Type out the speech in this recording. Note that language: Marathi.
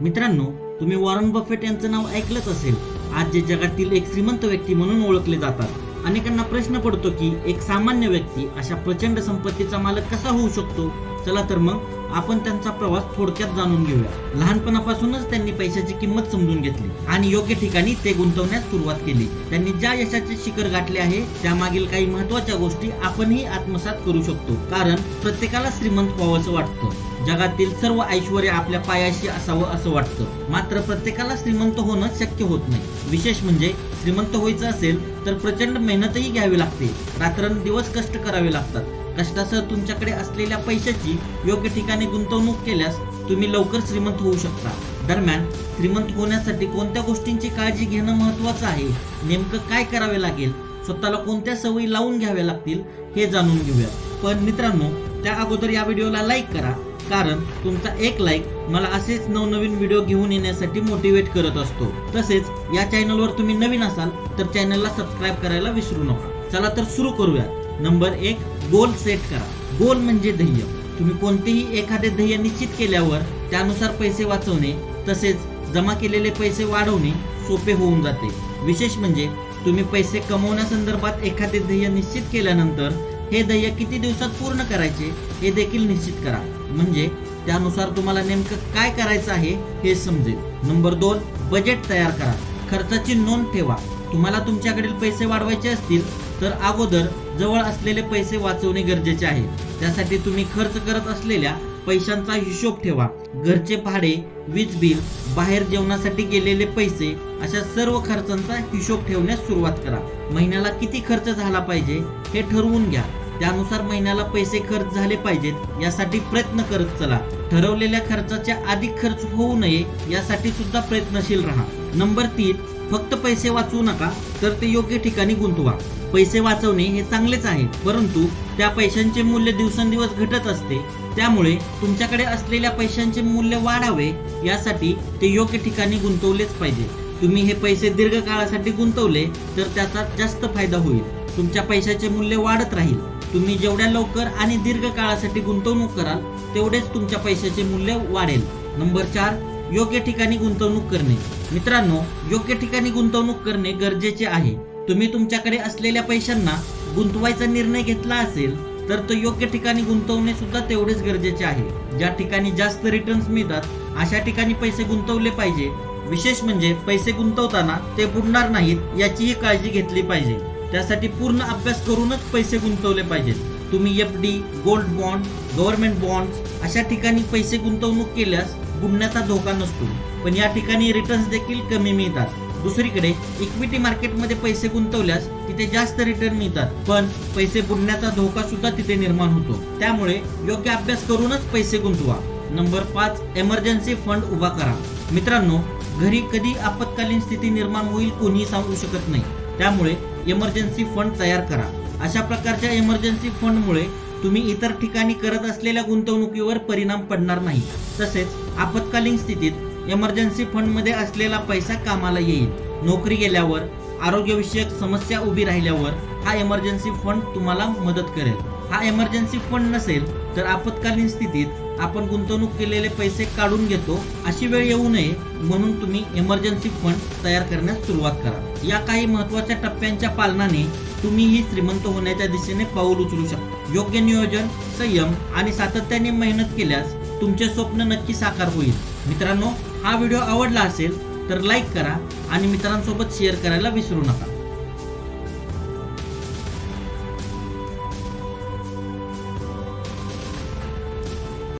मित्रांनो, तुम्ही वॉरन बफेट यांचं नाव ऐकलंच असेल। आज जे जगातील एक श्रीमंत व्यक्ती म्हणून ओळखले जातात। अनेकांना प्रश्न पडतो की एक सामान्य व्यक्ती अशा प्रचंड संपत्तीचा मालक कसा होऊ शकतो। चला तर मग आपण त्यांचा प्रवास थोडक्यात जाणून घेऊया। लहानपणापासूनच त्यांनी पैशाची किंमत समजून घेतली आणि योग्य ठिकाणी ते गुंतवण्यास सुरुवात केली। त्यांनी ज्या यशाचे शिखर गाठले आहे त्यामागील काही महत्त्वाच्या गोष्टी आपणही आत्मसात करू शकतो, कारण प्रत्येकाला श्रीमंत व्हावंसं वाटतं। जगातील सर्व ऐश्वर्य आपल्या पायाशी असावं असं वाटतं, मात्र प्रत्येकाला श्रीमंत होणं शक्य होत नाही। विशेष म्हणजे श्रीमंत व्हायचं असेल तर प्रचंड मेहनतही घ्यावी लागते, रात्रंदिवस कष्ट करावे लागतात। कष्टासह तुमच्याकडे असलेल्या पैशाची योग्य ठिकाणी गुंतवणूक केल्यास तुम्ही लवकर श्रीमंत होऊ शकता। दरम्यान, श्रीमंत होण्यासाठी कोणत्या गोष्टींची काळजी घेणं महत्त्वाचं आहे, नेमकं काय करावे लागेल, स्वतःला कोणत्या सवयी लावून घ्याव्या लागतील हे जाणून घेऊया। पण मित्रांनो, त्या अगोदर या व्हिडिओला लाईक करा, कारण तुमचा एक लाईक मला असेच नवनवीन व्हिडिओ घेऊन येण्यासाठी मोटिवेट करत असतो। तसेच या चॅनलवर तुम्ही नवीन असाल तर चॅनलला सबस्क्राईब करायला विसरू नका। चला तर सुरू करूया। नंबर 1, गोल सेट करा। गोल म्हणजे ध्येय। तुम्ही कोणतेही एखादे ध्येय निश्चित केल्यावर त्यानुसार पैसे वाचवणे तसेच जमा केलेले पैसे वाढवणे सोपे होऊन जाते। विशेष म्हणजे तुम्ही पैसे कमवण्यासंदर्भात एखादे ध्येय निश्चित केल्यानंतर हे ध्येय किती दिवसात पूर्ण करायचे हे देखील निश्चित करा, म्हणजे त्यानुसार तुम्हाला नेमकं काय करायचं आहे हे समजेल। नंबर 2, बजेट तयार करा। खर्चाची नोंद ठेवा। तुम्हाला तुमच्याकडील पैसे वाढवायचे असतील तर अगोदर जवळ असलेले पैसे वाचवणे गरजेचे आहे। त्यासाठी तुम्ही खर्च करत असलेल्या पैशांचा हिशोब ठेवा। घरचे भाडे, वीज बिल, बाहेर जेवणासाठी गेलेले पैसे अशा सर्व खर्चांचा हिशोब ठेवण्यास सुरुवात करा। महिन्याला किती खर्च झाला पाहिजे हे ठरवून घ्या, त्यानुसार महिन्याला पैसे खर्च झाले पाहिजेत यासाठी प्रयत्न करत चला। ठरवलेल्या खर्चाच्या अधिक खर्च होऊ नये यासाठी सुद्धा प्रयत्नशील राहा। नंबर 3, फक्त पैसे वाचवू नका तर ते योग्य ठिकाणी गुंतवा। पैसे वाचवणे हे चांगलेच आहे, परंतु त्या पैशांचे मूल्य दिवसेंदिवस घटत असते, त्यामुळे तुमच्याकडे असलेल्या पैशांचे मूल्य वाढावे यासाठी ते योग्य ठिकाणी गुंतवलेच पाहिजे। तुम्ही हे पैसे दीर्घकाळासाठी गुंतवले तर त्याचा जास्त फायदा होईल, तुमच्या पैशाचे मूल्य वाढत राहील। तुम्ही जेवढ्या लवकर आणि दीर्घ काळासाठी गुंतवणूक कराल तेवढेच तुमच्या पैशाचे मूल्य वाढेल। नंबर 4, योग्य ठिकाणी गुंतवणूक करणे। मित्रांनो, योग्य ठिकाणी गुंतवणूक करणे गरजेचे आहे। तुम्ही तुमच्याकडे असलेल्या पैशांना गुंतवायचा निर्णय घेतला असेल तर तो योग्य ठिकाणी गुंतवणे सुद्धा तेवढेच गरजेचे आहे। ज्या ठिकाणी जास्त रिटर्न्स मिळतात अशा ठिकाणी पैसे गुंतवले पाहिजे। विशेष म्हणजे पैसे गुंतवताना ते बुडणार नाहीत याचीही काळजी घेतली पाहिजे। त्यासाठी पूर्ण अभ्यास करूनच पैसे गुंतवले पाहिजेत। तुम्ही FD, gold bond, government bonds अशा ठिकाणी पैसे गुंतवणूक केल्यास बुडण्याचा धोका नसतो, पण या ठिकाणी रिटर्न्स देखील कमी मिळतात। दुसरीकडे इक्विटी मार्केटमध्ये पैसे गुंतवल्यास तिथे जास्त रिटर्न मिळतात, पण पैसे बुडण्याचा धोका सुद्धा तिथे निर्माण होतो। त्यामुळे योग्य अभ्यास करूनच पैसे गुंतवा। नंबर 5, इमर्जन्सी फंड उभा करा। मित्रांनो, घरी कधी आपत्कालीन स्थिती निर्माण होईल कोणीही सांगू शकत नाही, त्यामुळे इमर्जन्सी फंड तयार करा। अशा प्रकारच्या इमर्जन्सी फंडमुळे तुम्ही इतर ठिकाणी करत असलेल्या गुंतवणुकीवर परिणाम पडणार नाही। तसेच आपत्कालीन स्थितीत इमर्जन्सी फंडमध्ये असलेला पैसा कामाला येईल। नोकरी गेल्यावर, आरोग्यविषयक समस्या उभी राहिल्यावर हा इमर्जन्सी फंड तुम्हाला मदत करेल। हा इमर्जन्सी फंड नसेल तर आपत्कालीन स्थितीत आपण गुंतवणूक केलेले पैसे काढून घेतो अशी वेळ येऊ नये, म्हणून तुम्ही इमर्जन्सी फंड तयार करण्यास सुरुवात करा। या काही महत्त्वाच्या टप्प्यांच्या पालनाने तुम्हीही श्रीमंत होण्याच्या दिशेने पाऊल उचलू शकता। योग्य नियोजन, संयम आणि सातत्याने मेहनत केल्यास तुमचे स्वप्न नक्की साकार होईल। मित्रांनो, हा व्हिडिओ आवडला असेल तर लाईक करा आणि मित्रांसोबत शेअर करायला विसरू नका।